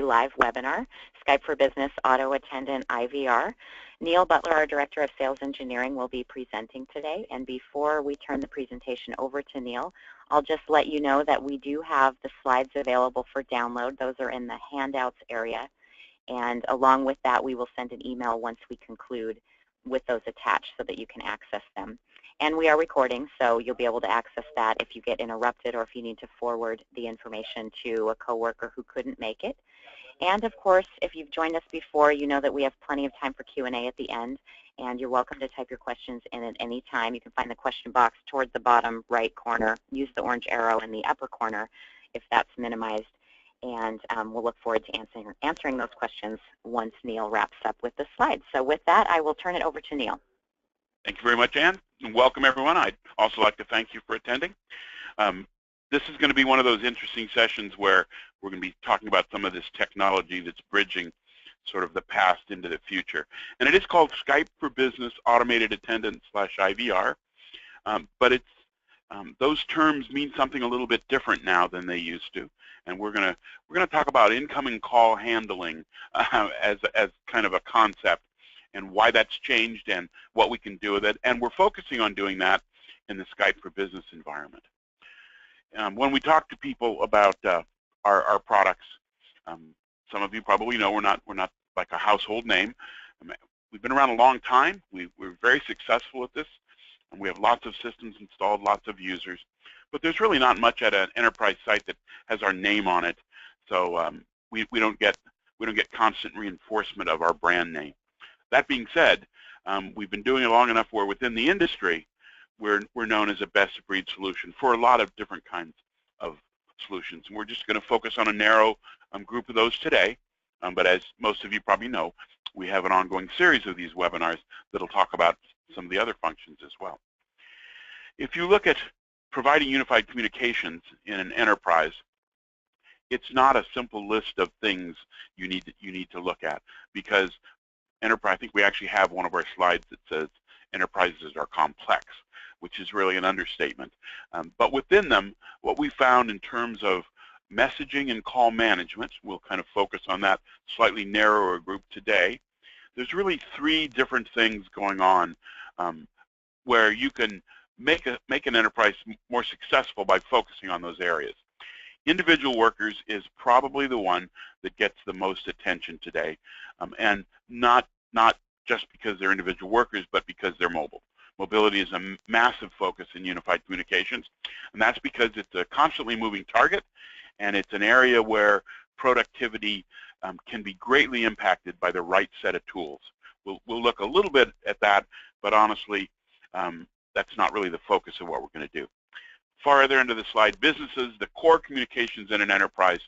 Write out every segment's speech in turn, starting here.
live webinar, Skype for Business Auto-Attendant IVR. Neil Butler, our Director of Sales Engineering, will be presenting today. And before we turn the presentation over to Neil, I'll just let you know that we do have the slides available for download. Those are in the handouts area. And along with that, we will send an email once we conclude with those attached so that you can access them. And we are recording, so you'll be able to access that if you get interrupted or if you need to forward the information to a coworker who couldn't make it. And of course, if you've joined us before, you know that we have plenty of time for Q&A at the end, and you're welcome to type your questions in at any time. You can find the question box towards the bottom right corner. Use the orange arrow in the upper corner if that's minimized, and we'll look forward to answering those questions once Neil wraps up with the slides. So with that, I will turn it over to Neil. Thank you very much, Ann, and welcome everyone. I'd also like to thank you for attending. This is going to be one of those interesting sessions where we're going to be talking about some of this technology that's bridging sort of the past into the future. And it is called Skype for Business Automated Attendant / IVR, but it's those terms mean something a little bit different now than they used to. And we're going to talk about incoming call handling as kind of a concept and why that's changed and what we can do with it. And we're focusing on doing that in the Skype for Business environment. When we talk to people about our products, some of you probably know we're not like a household name. We've been around a long time. We're very successful at this, and we have lots of systems installed, lots of users. But there's really not much at an enterprise site that has our name on it, so we don't get constant reinforcement of our brand name. That being said, we've been doing it long enough where within the industry, we're known as a best-of-breed solution for a lot of different kinds of solutions. And we're just going to focus on a narrow group of those today. But as most of you probably know, we have an ongoing series of these webinars that will talk about some of the other functions as well. If you look at providing unified communications in an enterprise, it's not a simple list of things you need to look at, because enterprise, I think we actually have one of our slides that says enterprises are complex, which is really an understatement. But within them, what we found in terms of messaging and call management, we'll kind of focus on that slightly narrower group today. There's really three different things going on where you can make an enterprise more successful by focusing on those areas. Individual workers is probably the one that gets the most attention today, and not just because they're individual workers, but because they're mobile. Mobility is a massive focus in unified communications, and that's because it's a constantly moving target, and it's an area where productivity can be greatly impacted by the right set of tools. We'll look a little bit at that, but honestly, that's not really the focus of what we're going to do. Far other end of the slide, businesses, the core communications in an enterprise,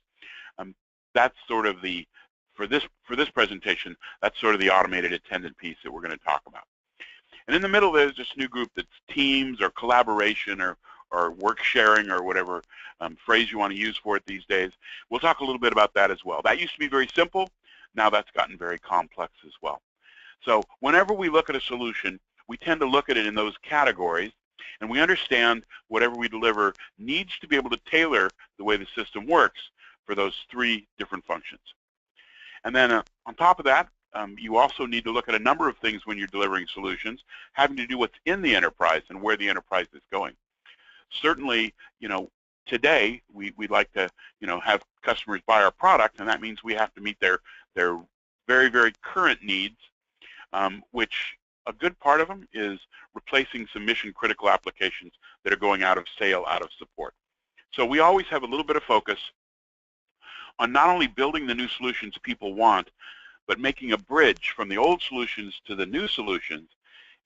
that's sort of the, for this presentation, that's sort of the automated attendant piece that we're going to talk about. And in the middle, there's this new group that's teams or collaboration or work sharing or whatever phrase you want to use for it these days. We'll talk a little bit about that as well. That used to be very simple. Now that's gotten very complex as well. So whenever we look at a solution, we tend to look at it in those categories, and we understand whatever we deliver needs to be able to tailor the way the system works for those three different functions. And then on top of that, you also need to look at a number of things when you're delivering solutions having to do what's in the enterprise and where the enterprise is going. Certainly, today we'd like to, have customers buy our product, and that means we have to meet their very, very current needs, which a good part of them is replacing some mission-critical applications that are going out of sale, out of support. So we always have a little bit of focus on not only building the new solutions people want, but making a bridge from the old solutions to the new solutions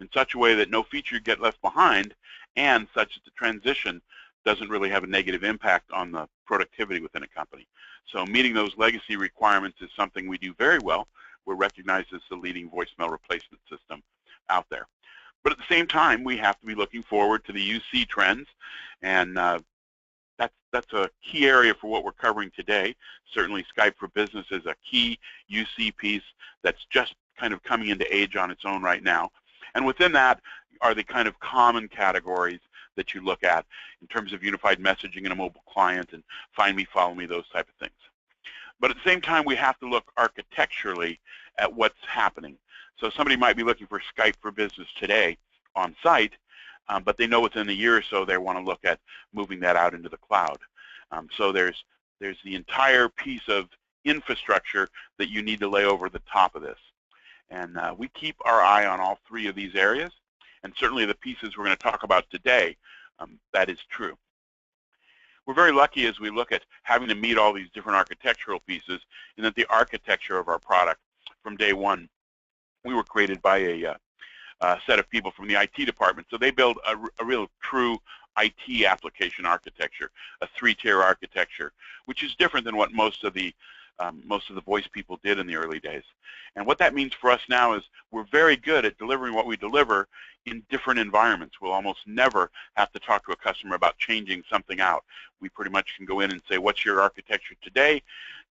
in such a way that no feature get left behind, and such that the transition doesn't really have a negative impact on the productivity within a company. So meeting those legacy requirements is something we do very well. We're recognized as the leading voicemail replacement system out there. But at the same time, we have to be looking forward to the UC trends, and that's a key area for what we're covering today. Certainly Skype for Business is a key UC piece that's just kind of coming into age on its own right now. And within that are the kind of common categories that you look at in terms of unified messaging in a mobile client and find me, follow me, those type of things. But at the same time, we have to look architecturally at what's happening. So somebody might be looking for Skype for Business today on site, but they know within a year or so they want to look at moving that out into the cloud. So there's the entire piece of infrastructure that you need to lay over the top of this. And we keep our eye on all three of these areas, and certainly the pieces we're going to talk about today, that is true. We're very lucky as we look at having to meet all these different architectural pieces, in that the architecture of our product from day one, we were created by a set of people from the IT department. So they build a real true IT application architecture, a three-tier architecture, which is different than what most of the voice people did in the early days. And what that means for us now is we're very good at delivering what we deliver in different environments. We'll almost never have to talk to a customer about changing something out. We pretty much can go in and say, what's your architecture today?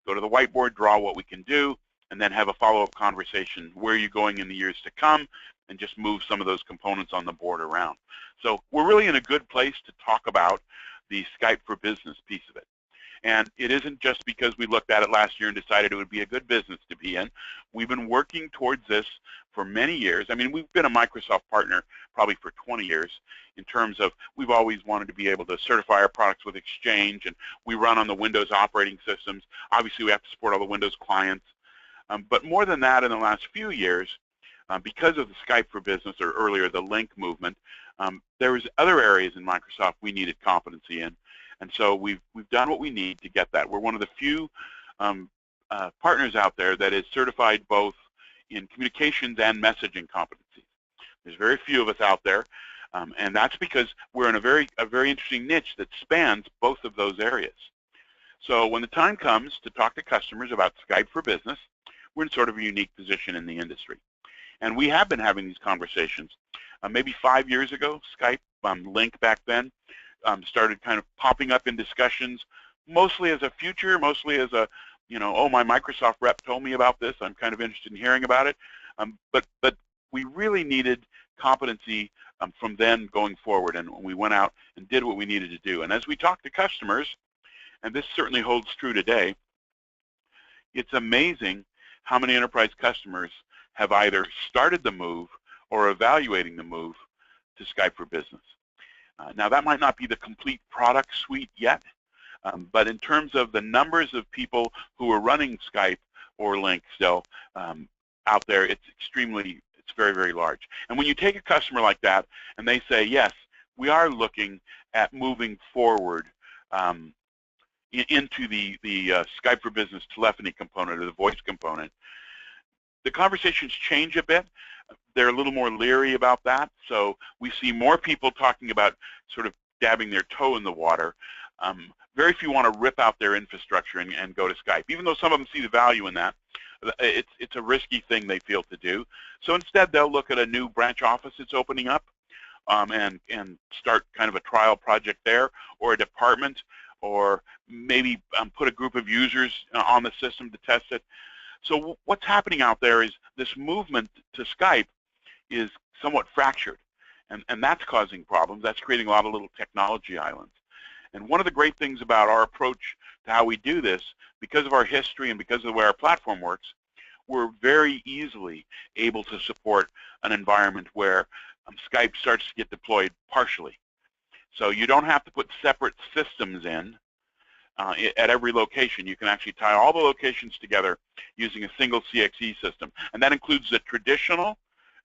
Go to the whiteboard, draw what we can do, and then have a follow-up conversation. Where are you going in the years to come? And just move some of those components on the board around. So we're really in a good place to talk about the Skype for Business piece of it. And it isn't just because we looked at it last year and decided it would be a good business to be in. We've been working towards this for many years. I mean, we've been a Microsoft partner probably for 20 years in terms of we've always wanted to be able to certify our products with Exchange, and we run on the Windows operating systems. Obviously, we have to support all the Windows clients. But more than that, in the last few years, because of the Skype for Business, or earlier the Link movement, there was other areas in Microsoft we needed competency in. And so we've done what we need to get that. We're one of the few partners out there that is certified both in communications and messaging competencies. There's very few of us out there, and that's because we're in a very interesting niche that spans both of those areas. So when the time comes to talk to customers about Skype for Business, we're in sort of a unique position in the industry. And we have been having these conversations. Maybe 5 years ago, Skype, Link back then, started kind of popping up in discussions, mostly as a future, mostly as a, oh, my Microsoft rep told me about this, I'm kind of interested in hearing about it. But we really needed competency from then going forward, and we went out and did what we needed to do. And as we talk to customers, and this certainly holds true today, it's amazing how many enterprise customers have either started the move or evaluating the move to Skype for Business. Now, that might not be the complete product suite yet, but in terms of the numbers of people who are running Skype or Link still out there, it's very, very large. And when you take a customer like that and they say, yes, we are looking at moving forward into the Skype for Business telephony component or the voice component, the conversations change a bit. They're a little more leery about that. So we see more people talking about sort of dabbing their toe in the water. Very few want to rip out their infrastructure and go to Skype, even though some of them see the value in that. It's a risky thing they feel to do. So instead, they'll look at a new branch office that's opening up and start kind of a trial project there, or a department, or maybe put a group of users on the system to test it. So what's happening out there is this movement to Skype is somewhat fractured, and that's causing problems. That's creating a lot of little technology islands. And one of the great things about our approach to how we do this, because of our history and because of the way our platform works, we're very easily able to support an environment where Skype starts to get deployed partially. So you don't have to put separate systems in at every location. You can actually tie all the locations together using a single CX-E system. And that includes the traditional,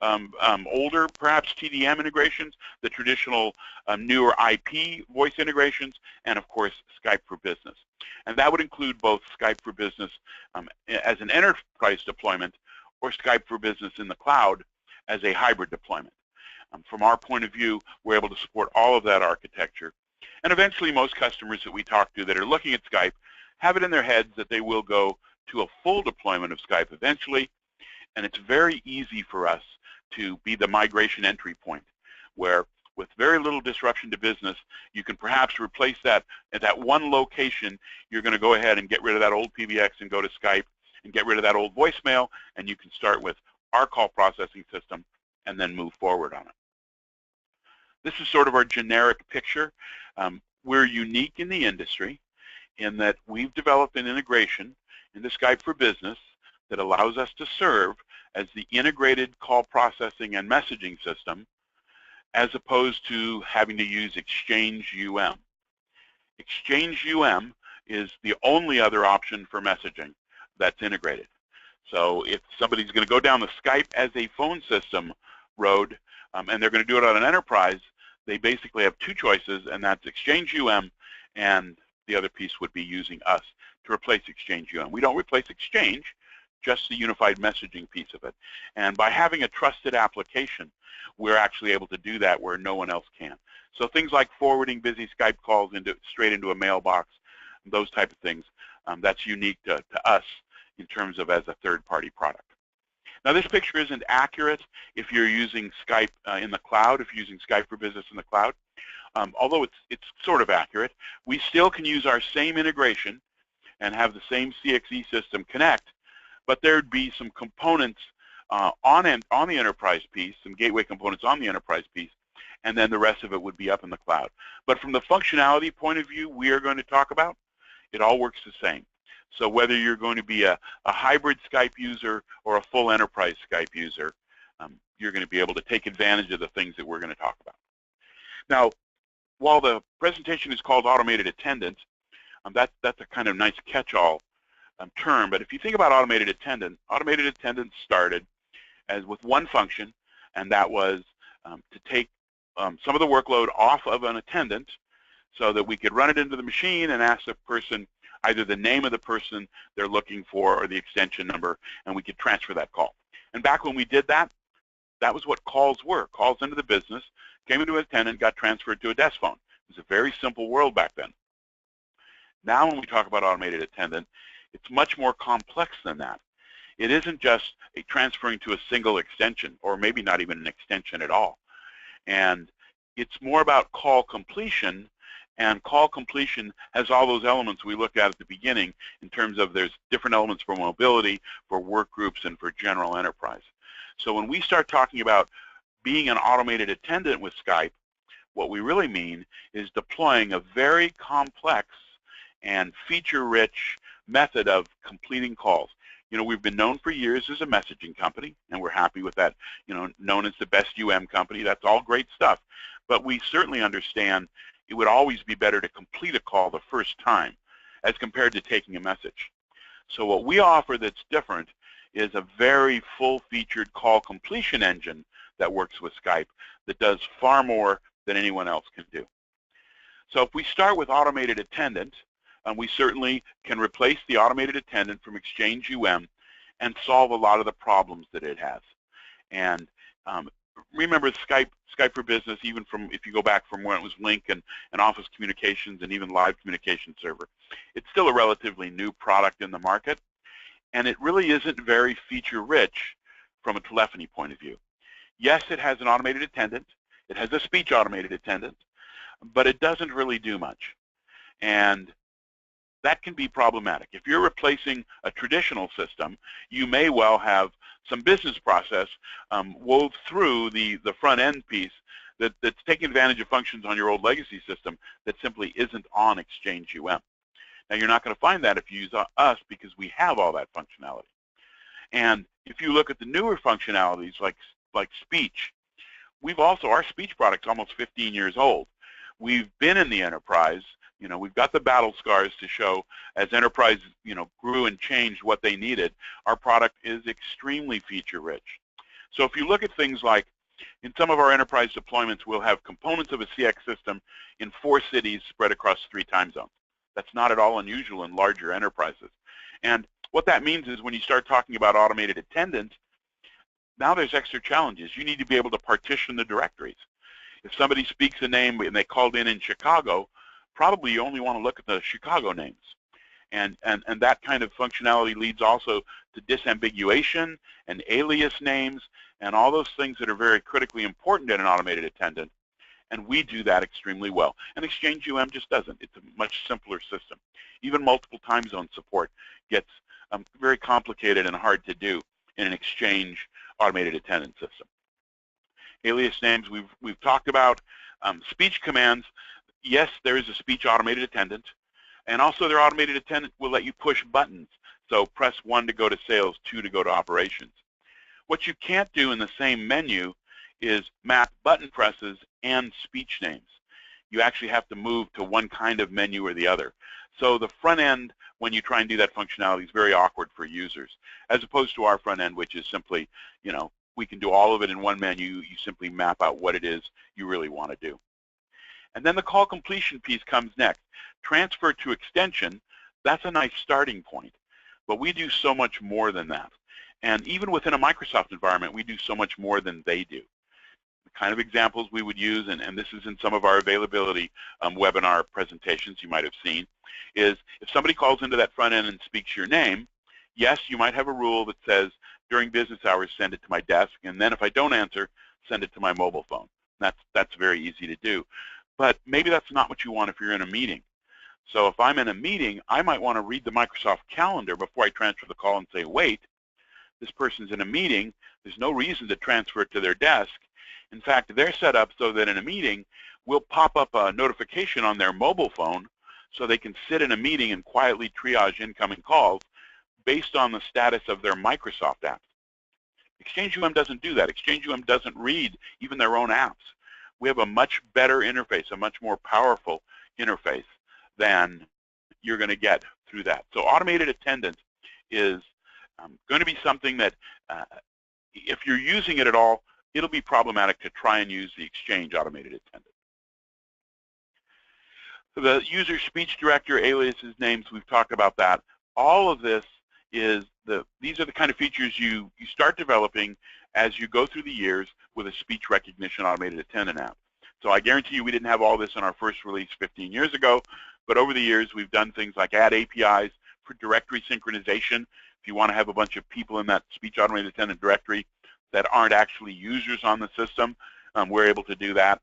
older, perhaps TDM integrations, the traditional newer IP voice integrations, and of course Skype for Business. And that would include both Skype for Business as an enterprise deployment, or Skype for Business in the cloud as a hybrid deployment. From our point of view, we're able to support all of that architecture. And eventually most customers that we talk to that are looking at Skype have it in their heads that they will go to a full deployment of Skype eventually. And it's very easy for us to be the migration entry point, where with very little disruption to business, you can perhaps replace that at that one location. You're going to go ahead and get rid of that old PBX and go to Skype, and get rid of that old voicemail, and you can start with our call processing system and then move forward on it. This is sort of our generic picture. We're unique in the industry in that we've developed an integration into Skype for Business that allows us to serve as the integrated call processing and messaging system, as opposed to having to use Exchange UM. Exchange UM is the only other option for messaging that's integrated. So if somebody's going to go down the Skype as a phone system road, and they're going to do it on an enterprise, they basically have two choices, and that's Exchange UM, and the other piece would be using us to replace Exchange UM. We don't replace Exchange, just the unified messaging piece of it. And by having a trusted application, we're actually able to do that where no one else can. So things like forwarding busy Skype calls straight into a mailbox, those type of things, that's unique to us in terms of as a third-party product. Now this picture isn't accurate if you're using Skype in the cloud, if you're using Skype for Business in the cloud. Although it's sort of accurate, we still can use our same integration and have the same CX-E system connect, but there'd be some components on the enterprise piece, some gateway components on the enterprise piece, and then the rest of it would be up in the cloud. But from the functionality point of view we are going to talk about, it all works the same. So whether you're going to be a hybrid Skype user or a full enterprise Skype user, you're going to be able to take advantage of the things that we're going to talk about. Now, while the presentation is called Automated Attendant, that's a kind of nice catch-all term, but if you think about Automated Attendant started as with one function, and that was to take some of the workload off of an attendant so that we could run it into the machine and ask the person either the name of the person they're looking for or the extension number, and we could transfer that call. And back when we did that, that was what calls were. Calls into the business, came into an attendant, got transferred to a desk phone. It was a very simple world back then. Now when we talk about Automated Attendant, it's much more complex than that. It isn't just transferring to a single extension, or maybe not even an extension at all. And it's more about call completion, and call completion has all those elements we looked at the beginning in terms of there's different elements for mobility, for work groups, and for general enterprise. So when we start talking about being an automated attendant with Skype, what we really mean is deploying a very complex and feature-rich method of completing calls. You know, we've been known for years as a messaging company, and we're happy with that, you know, known as the best UM company. That's all great stuff. But we certainly understand it would always be better to complete a call the first time as compared to taking a message. So what we offer that's different is a very full-featured call completion engine that works with Skype that does far more than anyone else can do. So if we start with Automated Attendant, we certainly can replace the Automated Attendant from Exchange UM and solve a lot of the problems that it has. And remember Skype for Business, even from if you go back from when it was Link and Office Communications and even Live Communication Server, it's still a relatively new product in the market, and it really isn't very feature-rich from a telephony point of view. Yes, it has an automated attendant, it has a speech automated attendant, but it doesn't really do much. And that can be problematic. If you're replacing a traditional system, you may well have some business process wove through the front end piece that's taking advantage of functions on your old legacy system that simply isn't on Exchange UM. Now you're not going to find that if you use us because we have all that functionality. And if you look at the newer functionalities like speech, our speech product's almost 15 years old. We've been in the enterprise. You know, we've got the battle scars to show as enterprise, you know, grew and changed what they needed. Our product is extremely feature-rich. So if you look at things like, in some of our enterprise deployments, we'll have components of a CX system in 4 cities spread across 3 time zones. That's not at all unusual in larger enterprises. And what that means is when you start talking about automated attendant, now there's extra challenges. You need to be able to partition the directories. If somebody speaks a name and they called in Chicago, probably you only want to look at the Chicago names. And that kind of functionality leads also to disambiguation and alias names and all those things that are very critically important in an automated attendant. And we do that extremely well. And Exchange UM just doesn't. It's a much simpler system. Even multiple time zone support gets very complicated and hard to do in an Exchange automated attendant system. Alias names we've talked about. Speech commands, yes, there is a speech automated attendant. And also their automated attendant will let you push buttons. So press 1 to go to sales, 2 to go to operations. What you can't do in the same menu is map button presses and speech names. You actually have to move to one kind of menu or the other. So the front end, when you try and do that functionality, is very awkward for users, as opposed to our front end, which is simply, we can do all of it in one menu. You simply map out what it is you really want to do. And then the call completion piece comes next. Transfer to extension, that's a nice starting point. But we do so much more than that. And even within a Microsoft environment, we do so much more than they do. The kind of examples we would use, and this is in some of our availability webinar presentations you might have seen, is if somebody calls into that front end and speaks your name, yes, you might have a rule that says, during business hours, send it to my desk, and then if I don't answer, send it to my mobile phone. That's very easy to do. But maybe that's not what you want if you're in a meeting. So if I'm in a meeting, I might want to read the Microsoft calendar before I transfer the call and say, wait, this person's in a meeting. There's no reason to transfer it to their desk. In fact, they're set up so that in a meeting, we'll pop up a notification on their mobile phone so they can sit in a meeting and quietly triage incoming calls based on the status of their Microsoft apps. Exchange doesn't do that. Exchange doesn't read even their own apps. We have a much better interface, a much more powerful interface than you're going to get through that. So automated attendance is going to be something that if you're using it at all, it'll be problematic to try and use the Exchange automated attendant. So the user speech director, aliases, names, we've talked about that. All of this is these are the kind of features you start developing as you go through the years with a speech recognition automated attendant app. So I guarantee you we didn't have all this in our first release 15 years ago, but over the years we've done things like add APIs for directory synchronization. If you want to have a bunch of people in that speech automated attendant directory that aren't actually users on the system, we're able to do that.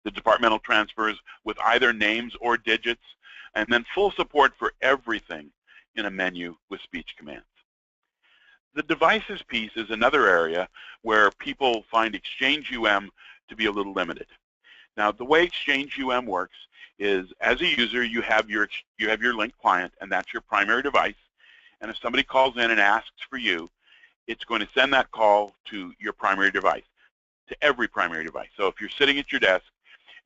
The departmental transfers with either names or digits, and then full support for everything in a menu with speech commands. The devices piece is another area where people find Exchange to be a little limited. Now, the way Exchange works is, as a user, you have your link client, and that's your primary device. And if somebody calls in and asks for you, it's going to send that call to your primary device, to every primary device. So if you're sitting at your desk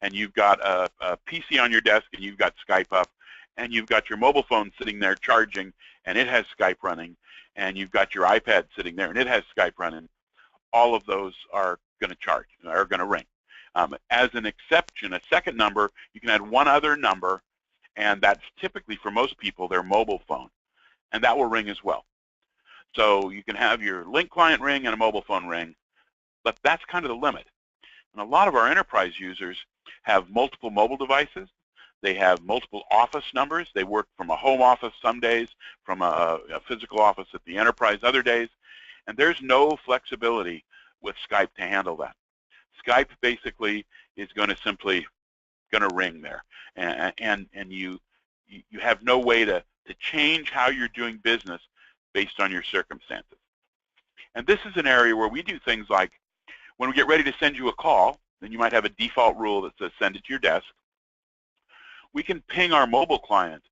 and you've got a PC on your desk and you've got Skype up, and you've got your mobile phone sitting there charging and it has Skype running, and you've got your iPad sitting there and it has Skype running, all of those are going to ring. As an exception, a second number, you can add one other number, and that's typically for most people their mobile phone, and that will ring as well. So you can have your link client ring and a mobile phone ring, but that's kind of the limit. And a lot of our enterprise users have multiple mobile devices. They have multiple office numbers. They work from a home office some days, from a physical office at the enterprise other days, and there's no flexibility with Skype to handle that. Skype basically is going to simply ring there, and you have no way to change how you're doing business based on your circumstances. And this is an area where we do things like, when we get ready to send you a call, then you might have a default rule that says send it to your desk. We can ping our mobile client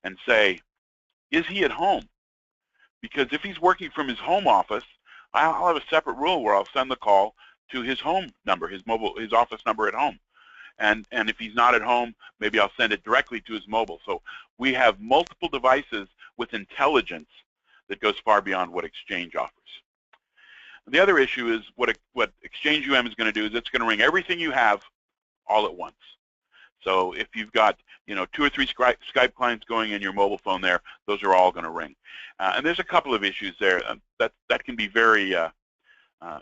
and say, is he at home? Because if he's working from his home office, I'll have a separate rule where I'll send the call to his home number, his office number at home. And if he's not at home, maybe I'll send it directly to his mobile. So we have multiple devices with intelligence that goes far beyond what Exchange offers. And the other issue is what Exchange is going to do is it's going to ring everything you have all at once. So if you've got 2 or 3 Skype clients going in your mobile phone there, those are all going to ring. And there's a couple of issues there that can be very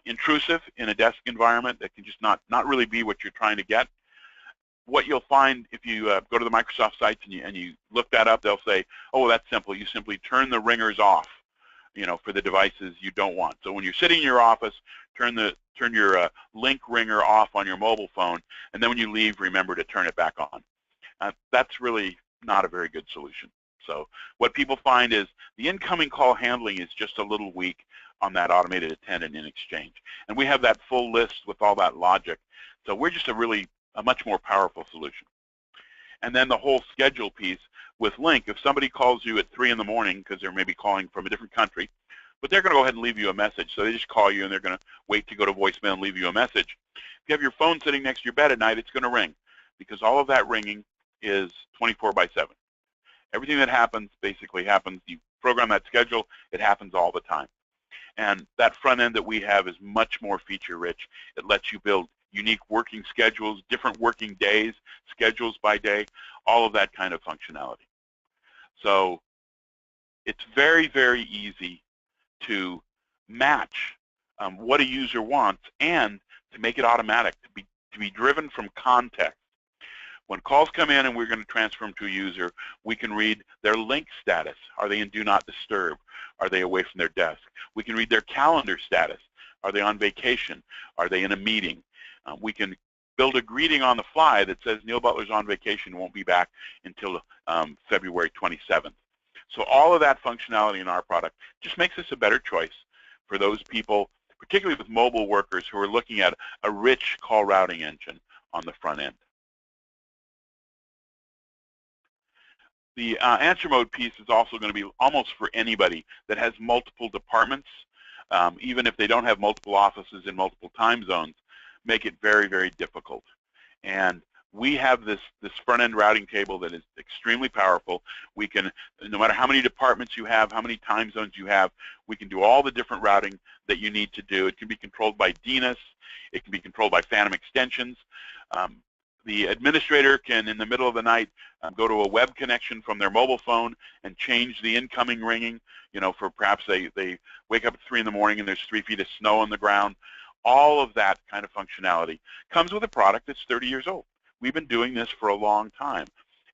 intrusive in a desk environment. That can just not really be what you're trying to get. What you'll find if you go to the Microsoft sites and you look that up, they'll say, oh, that's simple. You simply turn the ringers off, for the devices you don't want. So when you're sitting in your office, turn your link ringer off on your mobile phone, and then when you leave, remember to turn it back on. That's really not a very good solution. So what people find is the incoming call handling is just a little weak on that automated attendant in Exchange. And we have that full list with all that logic. So we're just a much more powerful solution. And then the whole schedule piece, With Link, if somebody calls you at 3 in the morning because they're maybe calling from a different country, but they're going to go ahead and leave you a message. So they just call you and they're going to wait to go to voicemail and leave you a message. If you have your phone sitting next to your bed at night, it's going to ring because all of that ringing is 24/7. Everything that happens basically happens. You program that schedule, it happens all the time. And that front end that we have is much more feature rich. It lets you build unique working schedules, different working days, schedules by day, all of that kind of functionality. So it's very, very easy to match what a user wants and to make it automatic, to be driven from context. When calls come in and we're going to transfer them to a user, we can read their link status. Are they in Do Not Disturb? Are they away from their desk? We can read their calendar status. Are they on vacation? Are they in a meeting? We can build a greeting on the fly that says Neil Butler's on vacation and won't be back until February 27th. So all of that functionality in our product just makes us a better choice for those people, particularly with mobile workers who are looking at a rich call routing engine on the front end. The answer mode piece is also going to be almost for anybody that has multiple departments, even if they don't have multiple offices in multiple time zones, make it very, very difficult. And we have this front-end routing table that is extremely powerful. We can, no matter how many departments you have, how many time zones you have, we can do all the different routing that you need to do. It can be controlled by DNS. It can be controlled by phantom extensions. The administrator can, in the middle of the night, go to a web connection from their mobile phone and change the incoming ringing. You know, for perhaps they wake up at 3 in the morning and there's 3 feet of snow on the ground. All of that kind of functionality comes with a product that's 30 years old. We've been doing this for a long time.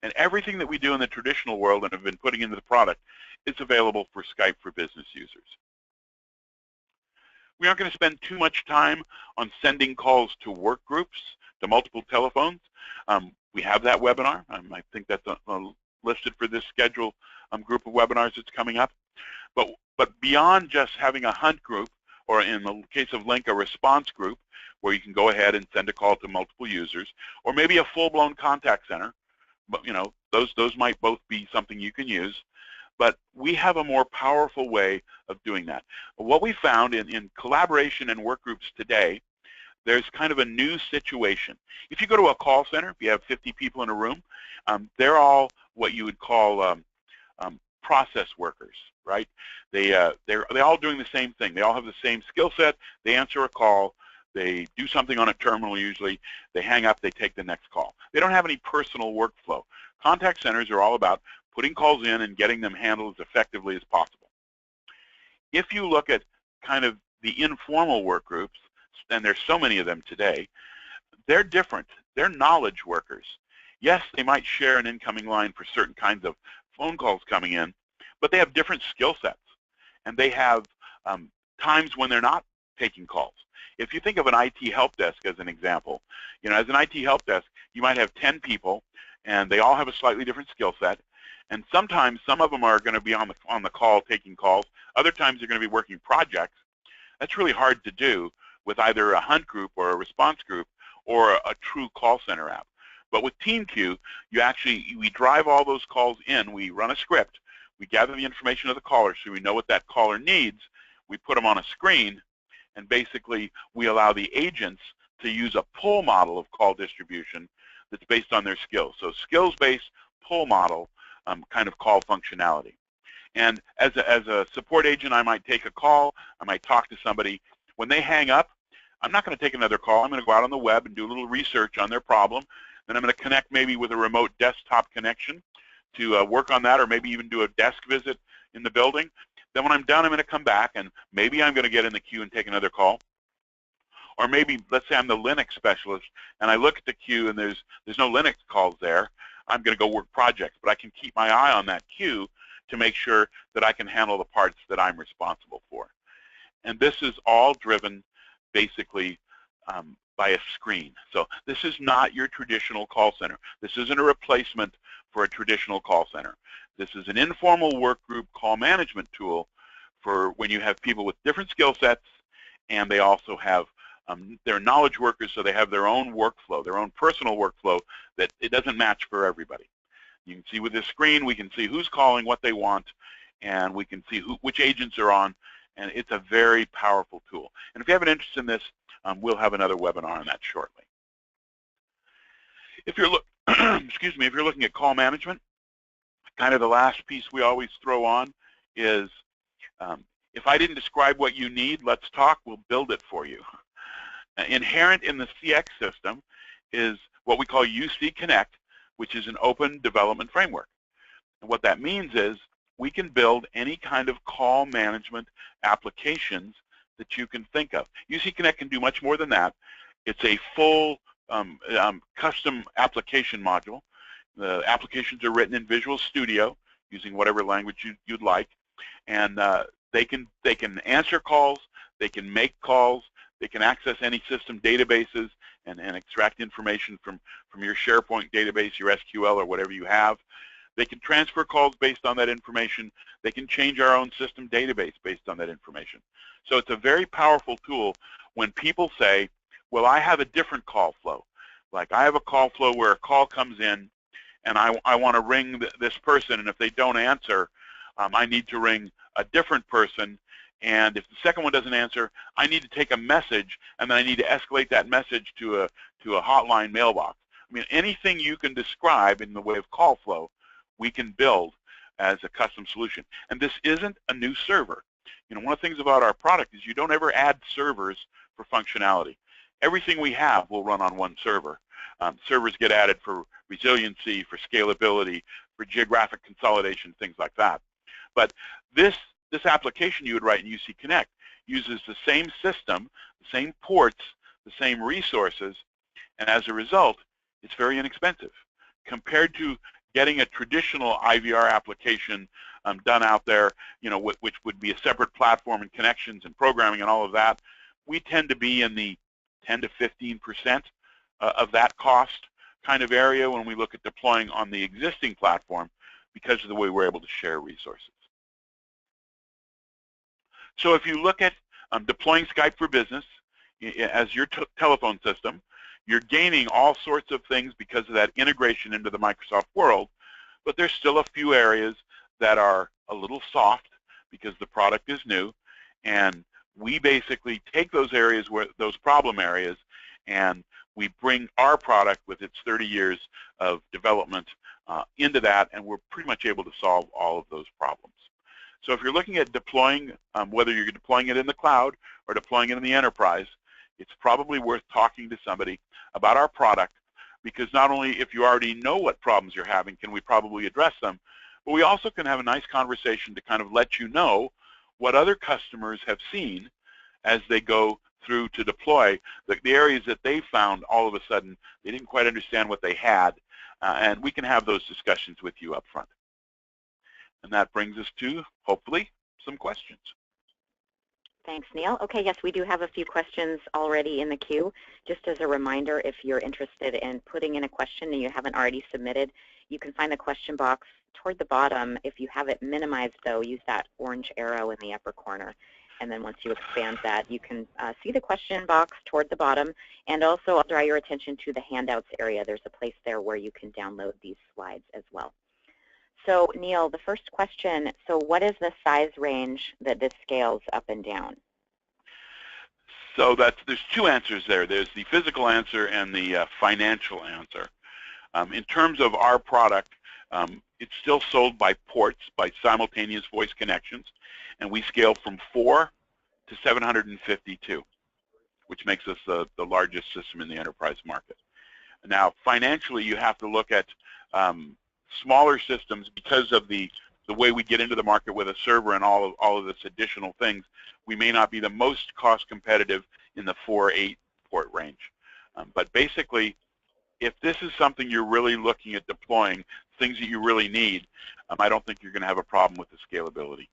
And everything that we do in the traditional world and have been putting into the product is available for Skype for Business users. We aren't going to spend too much time on sending calls to work groups, to multiple telephones. We have that webinar. I think that's listed for this schedule group of webinars that's coming up. But beyond just having a hunt group, or in the case of Link, a response group, where you can go ahead and send a call to multiple users, or maybe a full-blown contact center, but you know, those might both be something you can use. But we have a more powerful way of doing that. What we found in collaboration and work groups today, there's kind of a new situation. If you go to a call center, if you have 50 people in a room, they're all what you would call process workers, right? They're all doing the same thing. They all have the same skill set. They answer a call. They do something on a terminal usually. They hang up. They take the next call. They don't have any personal workflow. Contact centers are all about putting calls in and getting them handled as effectively as possible. If you look at kind of the informal work groups, and there's so many of them today, they're different. They're knowledge workers. Yes, they might share an incoming line for certain kinds of phone calls coming in, but they have different skill sets, and they have times when they're not taking calls. If you think of an IT help desk as an example, you know, as an IT help desk, you might have 10 people, and they all have a slightly different skill set, and sometimes some of them are going to be on the call taking calls. Other times they're going to be working projects. That's really hard to do with either a hunt group or a response group or a true call center app. But with TeamQ, we drive all those calls in. We run a script. We gather the information of the caller so we know what that caller needs. We put them on a screen, and basically we allow the agents to use a pull model of call distribution that's based on their skills. So skills-based pull model kind of call functionality. And as a support agent, I might take a call. I might talk to somebody. When they hang up, I'm not going to take another call. I'm going to go out on the web and do a little research on their problem. Then I'm going to connect maybe with a remote desktop connection to work on that, or maybe even do a desk visit in the building. Then when I'm done, I'm going to come back, and maybe I'm going to get in the queue and take another call. Or maybe, let's say I'm the Linux specialist, and I look at the queue and there's no Linux calls there. I'm going to go work projects, but I can keep my eye on that queue to make sure that I can handle the parts that I'm responsible for. And this is all driven basically by a screen. So this is not your traditional call center. This isn't a replacement for a traditional call center. This is an informal work group call management tool for when you have people with different skill sets, and they also have they're knowledge workers, so they have their own workflow, their own personal workflow that it doesn't match for everybody. You can see with this screen, we can see who's calling, what they want, and we can see which agents are on, and it's a very powerful tool. And if you have an interest in this, we'll have another webinar on that shortly. If you're excuse me, if you're looking at call management, kind of the last piece we always throw on is, if I didn't describe what you need, let's talk, we'll build it for you. Inherent in the CX system is what we call UC Connect, which is an open development framework. And what that means is we can build any kind of call management applications that you can think of. UC Connect can do much more than that. It's a full custom application module. The applications are written in Visual Studio using whatever language you'd like, and they can answer calls, they can make calls, they can access any system databases and extract information from your SharePoint database, your SQL, or whatever you have. They can transfer calls based on that information. They can change our own system database based on that information. So it's a very powerful tool when people say, well, I have a different call flow. Like I have a call flow where a call comes in and I want to ring this person, and if they don't answer, I need to ring a different person, and if the second one doesn't answer, I need to take a message, and then I need to escalate that message to a hotline mailbox. I mean, anything you can describe in the way of call flow, we can build as a custom solution. And this isn't a new server. You know, one of the things about our product is you don't ever add servers for functionality. Everything we have will run on one server. Servers get added for resiliency, for scalability, for geographic consolidation, things like that. But this application you would write in UC Connect uses the same system, the same ports, the same resources, and as a result, it's very inexpensive. Compared to getting a traditional IVR application done out there, you know, which would be a separate platform and connections and programming and all of that, we tend to be in the 10 to 15% of that cost kind of area when we look at deploying on the existing platform because of the way we're able to share resources. So if you look at deploying Skype for Business as your telephone system, you're gaining all sorts of things because of that integration into the Microsoft world, but there's still a few areas that are a little soft because the product is new, and we basically take those areas, those problem areas, and we bring our product with its 30 years of development into that, and we're pretty much able to solve all of those problems. So if you're looking at deploying, whether you're deploying it in the cloud or deploying it in the enterprise, it's probably worth talking to somebody about our product, because not only if you already know what problems you're having can we probably address them, but we also can have a nice conversation to kind of let you know what other customers have seen as they go through to deploy the areas that they found all of a sudden they didn't quite understand what they had, and we can have those discussions with you up front. And that brings us to, hopefully, some questions. Thanks, Neil. Okay, yes, we do have a few questions already in the queue. Just as a reminder, if you're interested in putting in a question and you haven't already submitted, you can find the question box toward the bottom. If you have it minimized, though, use that orange arrow in the upper corner. And then once you expand that, you can see the question box toward the bottom. And also, I'll draw your attention to the handouts area. There's a place there where you can download these slides as well. So, Neil, the first question, so what is the size range that this scales up and down? So there's two answers there. There's the physical answer and the financial answer. In terms of our product, it's still sold by ports, by simultaneous voice connections, and we scale from 4 to 752, which makes us the largest system in the enterprise market. Now, financially, you have to look at smaller systems because of the way we get into the market with a server and all of this additional things. We may not be the most cost competitive in the 4-8 port range. But basically, if this is something you're really looking at deploying, things that you really need, I don't think you're going to have a problem with the scalability.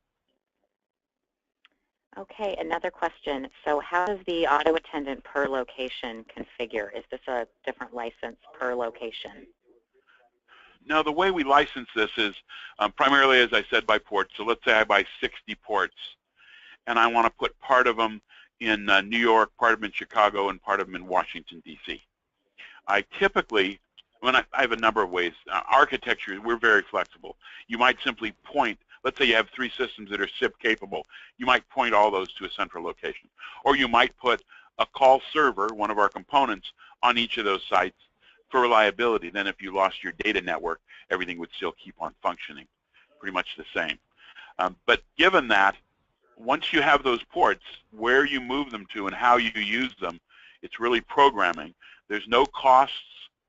Okay, another question. So how does the Auto-Attendant per location configure? Is this a different license per location? Now, the way we license this is primarily, as I said, by port. So let's say I buy 60 ports, and I want to put part of them in New York, part of them in Chicago, and part of them in Washington, D.C. I typically I have a number of ways. Architecture, we're very flexible. You might simply point, let's say you have 3 systems that are SIP capable. You might point all those to a central location. Or you might put a call server, one of our components, on each of those sites for reliability. Then if you lost your data network, everything would still keep on functioning. Pretty much the same. But given that, once you have those ports, where you move them to and how you use them, it's really programming. There's no costs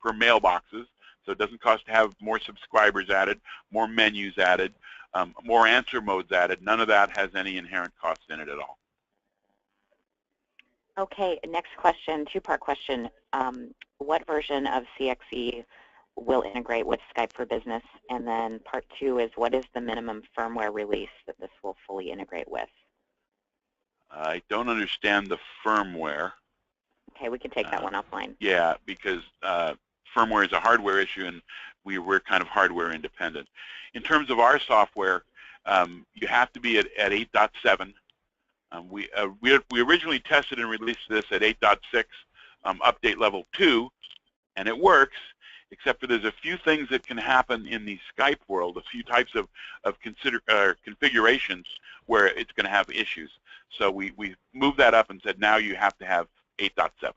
per mailboxes, so it doesn't cost to have more subscribers added, more menus added, more answer modes added. None of that has any inherent cost in it at all. Okay, next question, 2-part question. What version of CX-E will integrate with Skype for Business? And then part 2 is, what is the minimum firmware release that this will fully integrate with? I don't understand the firmware. Okay, we can take that one offline. Yeah, because firmware is a hardware issue, and we're kind of hardware independent. In terms of our software, you have to be at 8.7. We originally tested and released this at 8.6, update level 2, and it works, except for there's a few things that can happen in the Skype world, a few types of configurations where it's going to have issues. So we moved that up and said now you have to have 8.7.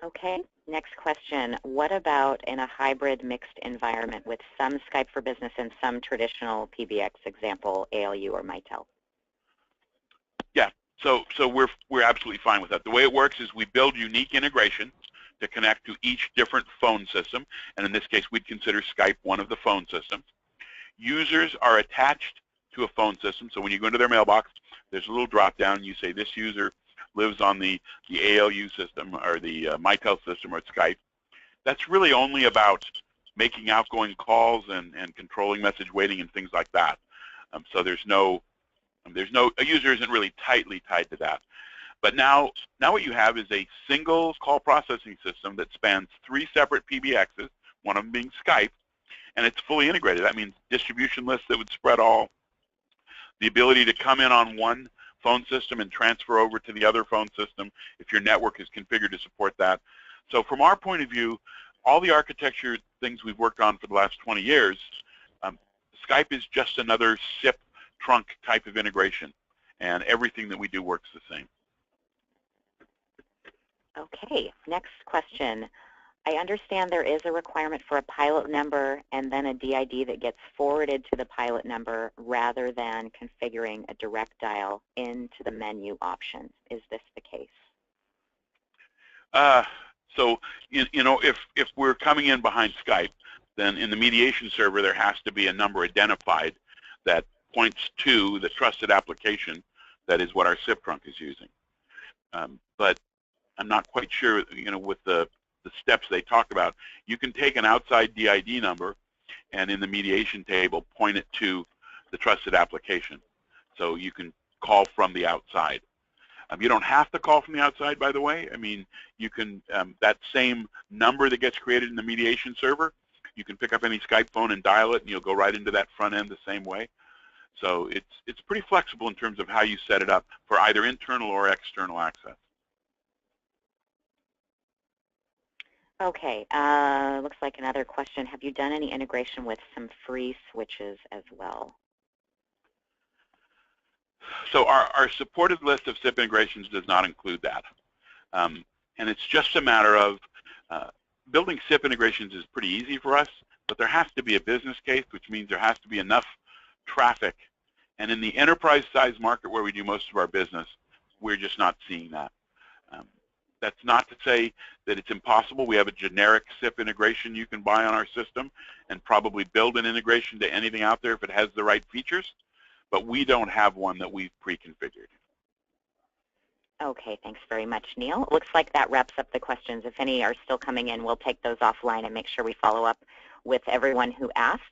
Okay, next question. What about in a hybrid mixed environment with some Skype for Business and some traditional PBX, example, ALU or Mitel? Yeah, so we're absolutely fine with that. The way it works is we build unique integrations to connect to each different phone system, and in this case we'd consider Skype one of the phone systems. Users are attached to a phone system, so when you go into their mailbox, there's a little drop down. You say this user lives on the ALU system or the Mitel system or Skype. That's really only about making outgoing calls and controlling message waiting and things like that. So a user isn't really tightly tied to that. But now what you have is a single call processing system that spans 3 separate PBXs, one of them being Skype, and it's fully integrated. That means distribution lists that would spread all, the ability to come in on one phone system and transfer over to the other phone system if your network is configured to support that. So from our point of view, all the architecture things we've worked on for the last 20 years, Skype is just another SIP trunk type of integration, and everything that we do works the same. Okay, next question. I understand there is a requirement for a pilot number and then a DID that gets forwarded to the pilot number rather than configuring a direct dial into the menu options. Is this the case? So you know, if we're coming in behind Skype, then in the mediation server there has to be a number identified that points to the trusted application that is what our SIP trunk is using. But I'm not quite sure, you know, with the steps they talk about. You can take an outside DID number and in the mediation table point it to the trusted application. So you can call from the outside. You don't have to call from the outside, by the way. I mean, you can, that same number that gets created in the mediation server, you can pick up any Skype phone and dial it and you'll go right into that front end the same way. So it's pretty flexible in terms of how you set it up for either internal or external access. Okay, looks like another question. Have you done any integration with some free switches as well? So our supported list of SIP integrations does not include that. And it's just a matter of building SIP integrations is pretty easy for us, but there has to be a business case, which means there has to be enough traffic. And in the enterprise size market where we do most of our business, we're just not seeing that. That's not to say that it's impossible. We have a generic SIP integration you can buy on our system and probably build an integration to anything out there if it has the right features, but we don't have one that we've pre-configured. Okay, thanks very much, Neil. Looks like that wraps up the questions. If any are still coming in, we'll take those offline and make sure we follow up with everyone who asked.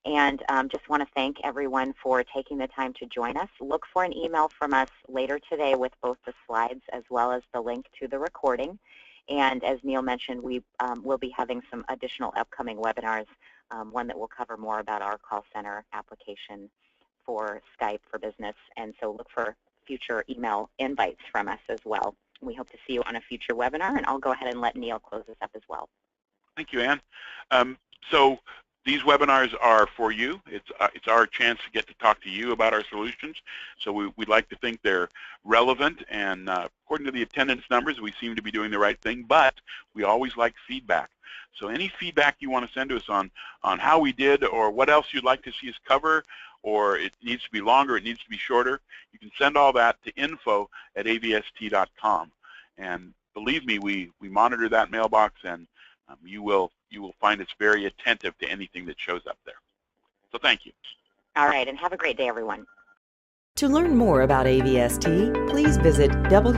And just want to thank everyone for taking the time to join us. Look for an email from us later today with both the slides as well as the link to the recording. And as Neil mentioned, we will be having some additional upcoming webinars, one that will cover more about our call center application for Skype for Business. And so look for future email invites from us as well. We hope to see you on a future webinar, and I'll go ahead and let Neil close this up as well. Thank you, Ann. So these webinars are for you. It's our chance to get to talk to you about our solutions. So we'd like to think they're relevant, and according to the attendance numbers, we seem to be doing the right thing, but we always like feedback. So any feedback you want to send to us on how we did, or what else you'd like to see us cover, or it needs to be longer, it needs to be shorter, you can send all that to info@avst.com. And believe me, we monitor that mailbox, and you will find it's very attentive to anything that shows up there. So thank you. All right, and have a great day, everyone. To learn more about AVST, please visit www.avst.com.